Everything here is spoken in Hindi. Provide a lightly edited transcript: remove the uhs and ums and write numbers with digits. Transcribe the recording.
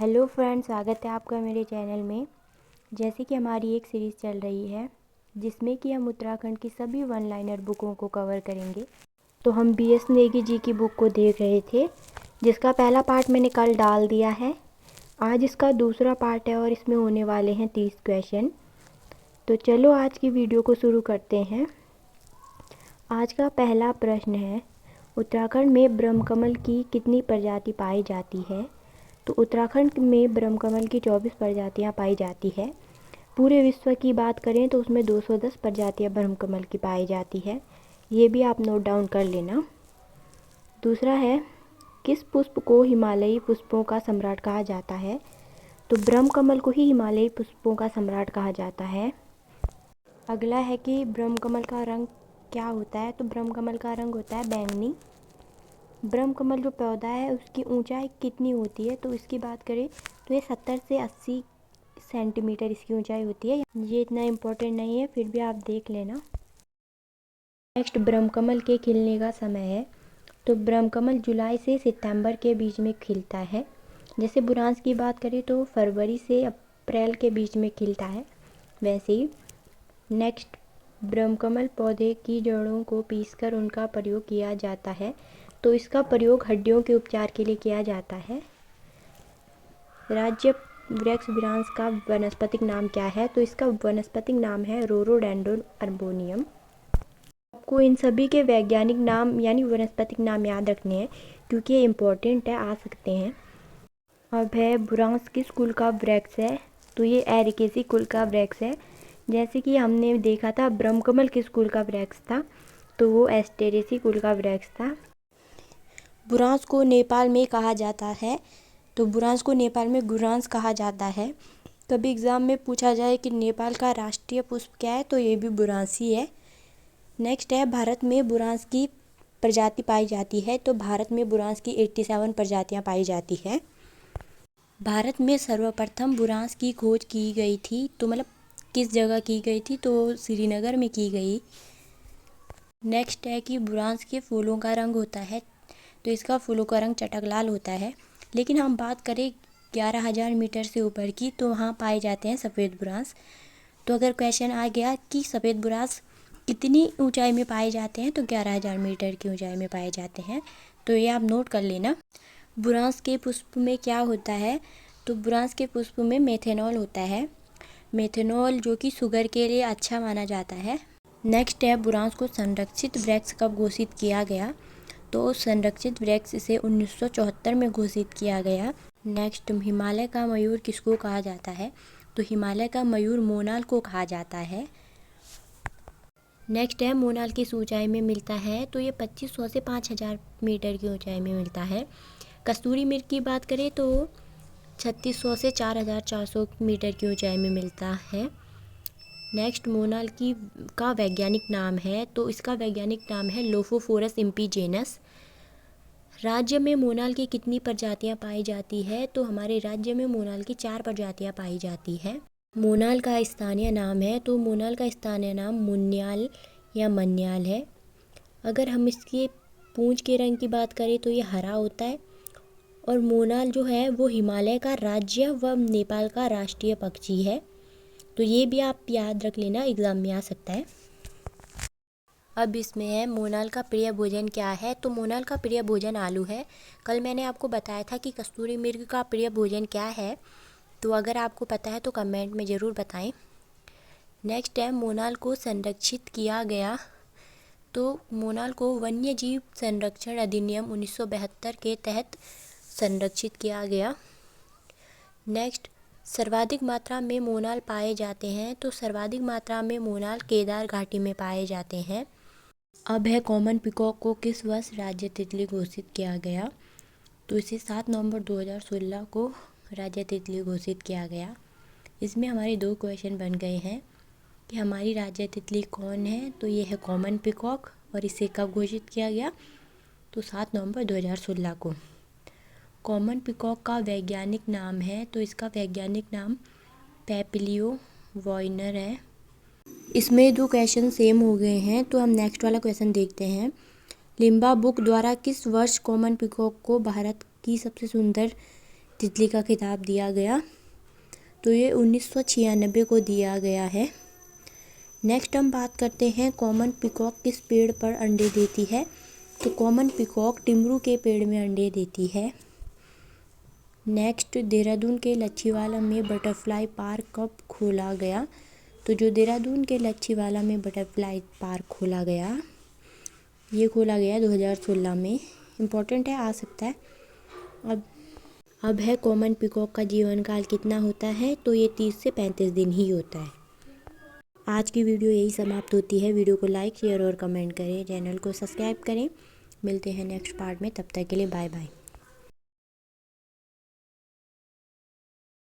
हेलो फ्रेंड्स, स्वागत है आपका मेरे चैनल में। जैसे कि हमारी एक सीरीज़ चल रही है जिसमें कि हम उत्तराखंड की सभी वन लाइनर बुकों को कवर करेंगे। तो हम बीएस नेगी जी की बुक को देख रहे थे, जिसका पहला पार्ट मैंने कल डाल दिया है। आज इसका दूसरा पार्ट है और इसमें होने वाले हैं 30 क्वेश्चन। तो चलो आज की वीडियो को शुरू करते हैं। आज का पहला प्रश्न है, उत्तराखंड में ब्रह्मकमल की कितनी प्रजाति पाई जाती है? तो उत्तराखंड में ब्रह्मकमल की 24 प्रजातियाँ पाई जाती है। पूरे विश्व की बात करें तो उसमें 210 प्रजातियाँ ब्रह्मकमल की पाई जाती है। ये भी आप नोट डाउन कर लेना। दूसरा है, किस पुष्प को हिमालयी पुष्पों का सम्राट कहा जाता है? तो ब्रह्मकमल को ही हिमालयी पुष्पों का सम्राट कहा जाता है। अगला है कि ब्रह्मकमल का रंग क्या होता है? तो ब्रह्मकमल का रंग होता है बैंगनी। ब्रह्मकमल जो पौधा है उसकी ऊंचाई कितनी होती है? तो इसकी बात करें तो ये 70 से 80 सेंटीमीटर इसकी ऊंचाई होती है। ये इतना इम्पोर्टेंट नहीं है, फिर भी आप देख लेना। नेक्स्ट, ब्रह्मकमल के खिलने का समय है। तो ब्रह्मकमल जुलाई से सितंबर के बीच में खिलता है। जैसे बुरांस की बात करें तो फरवरी से अप्रैल के बीच में खिलता है, वैसे ही। नेक्स्ट, ब्रह्मकमल पौधे की जड़ों को पीसकर उनका प्रयोग किया जाता है। तो इसका प्रयोग हड्डियों के उपचार के लिए किया जाता है। राज्य वृक्ष बुरांस का वनस्पतिक नाम क्या है? तो इसका वनस्पतिक नाम है रोडोडेंड्रोन अर्बोनियम। आपको इन सभी के वैज्ञानिक नाम यानी वनस्पतिक नाम याद रखने हैं क्योंकि ये इम्पोर्टेंट है, आ सकते हैं। अब है, बुरांस किस कुल का वृक्ष है? तो ये एरिकेसी कुल का वृक्ष है। जैसे कि हमने देखा था ब्रह्मकमल किस कुल का वृक्ष था, तो वो एस्टेरेसी कुल का वृक्ष था। बुरांस को नेपाल में कहा जाता है। तो बुरांस को नेपाल में गुरांस कहा जाता है। कभी एग्ज़ाम में पूछा जाए कि नेपाल का राष्ट्रीय पुष्प क्या है, तो ये भी बुरांस ही है। नेक्स्ट है, भारत में बुरांस की प्रजाति पाई जाती है। तो भारत में बुरांस की 87 प्रजातियाँ पाई जाती है। भारत में सर्वप्रथम बुरांस की खोज की गई थी, तो मतलब किस जगह की गई थी? तो श्रीनगर में की गई। नेक्स्ट है कि बुरांस के फूलों का रंग होता है। तो इसका फूलों का रंग चटक लाल होता है। लेकिन हम बात करें 11,000 मीटर से ऊपर की, तो वहाँ पाए जाते हैं सफ़ेद बुरांस। तो अगर क्वेश्चन आ गया कि सफ़ेद बुरांस कितनी ऊंचाई में पाए जाते हैं, तो 11,000 मीटर की ऊंचाई में पाए जाते हैं। तो ये आप नोट कर लेना। बुरांस के पुष्प में क्या होता है? तो बुरांस के पुष्प में मेथेनॉल होता है। मेथेनॉल जो कि शुगर के लिए अच्छा माना जाता है। नेक्स्ट है, बुरांस को संरक्षित वृक्ष कब घोषित किया गया? तो संरक्षित वृक्ष इसे 1974 में घोषित किया गया। नेक्स्ट, हिमालय का मयूर किसको कहा जाता है? तो हिमालय का मयूर मोनाल को कहा जाता है। नेक्स्ट है, मोनाल किस ऊंचाई में मिलता है? तो ये 2500 से 5000 मीटर की ऊंचाई में मिलता है। कस्तूरी मृग की बात करें तो 3600 से 4400 मीटर की ऊंचाई में मिलता है। नेक्स्ट, मोनाल का वैज्ञानिक नाम है। तो इसका वैज्ञानिक नाम है लोफोफोरस इम्पीजेनस। राज्य में मोनाल की कितनी प्रजातियां पाई जाती है? तो हमारे राज्य में मोनाल की 4 प्रजातियां पाई जाती है। मोनाल का स्थानीय नाम है। तो मोनाल का स्थानीय नाम मुन्याल या मन्याल है। अगर हम इसके पूंछ के रंग की बात करें तो ये हरा होता है। और मोनाल जो है वो हिमालय का राज्य व नेपाल का राष्ट्रीय पक्षी है। तो ये भी आप याद रख लेना, एग्ज़ाम में आ सकता है। अब इसमें है, मोनाल का प्रिय भोजन क्या है? तो मोनाल का प्रिय भोजन आलू है। कल मैंने आपको बताया था कि कस्तूरी मृग का प्रिय भोजन क्या है, तो अगर आपको पता है तो कमेंट में ज़रूर बताएं। नेक्स्ट है, मोनाल को संरक्षित किया गया। तो मोनाल को वन्य जीव संरक्षण अधिनियम 1972 के तहत संरक्षित किया गया। नेक्स्ट, सर्वाधिक मात्रा में मोनाल पाए जाते हैं। तो सर्वाधिक मात्रा में मोनाल केदार घाटी में पाए जाते हैं। अब है, कॉमन पिकॉक को किस वर्ष राज्य तितली घोषित किया गया? तो इसे 7 नवंबर 2016 को राज्य तितली घोषित किया गया। इसमें हमारे 2 क्वेश्चन बन गए हैं कि हमारी राज्य तितली कौन है? तो ये है कॉमन पिकॉक, और इसे कब घोषित किया गया? तो 7 नवंबर 2016 को। कॉमन पिकॉक का वैज्ञानिक नाम है। तो इसका वैज्ञानिक नाम पेपलियो वॉइनर है। इसमें 2 क्वेश्चन सेम हो गए हैं, तो हम नेक्स्ट वाला क्वेश्चन देखते हैं। लिम्बा बुक द्वारा किस वर्ष कॉमन पिकॉक को भारत की सबसे सुंदर तितली का खिताब दिया गया, तो ये 1996 को दिया गया है। नेक्स्ट हम बात करते हैं कॉमन पिकॉक किस पेड़ पर अंडे देती है। तो कॉमन पिकॉक टिमरू के पेड़ में अंडे देती है। नेक्स्ट, देहरादून के लच्छीवाला में बटरफ्लाई पार्क कब खोला गया। तो जो देहरादून के लच्छीवाला में बटरफ्लाई पार्क खोला गया, ये खोला गया 2016 में। इम्पोर्टेंट है, आ सकता है। अब है कॉमन पिकॉक का जीवन काल कितना होता है। तो ये 30 से 35 दिन ही होता है। आज की वीडियो यही समाप्त होती है। वीडियो को लाइक, शेयर और कमेंट करें, चैनल को सब्सक्राइब करें। मिलते हैं नेक्स्ट पार्ट में, तब तक के लिए बाय बाय।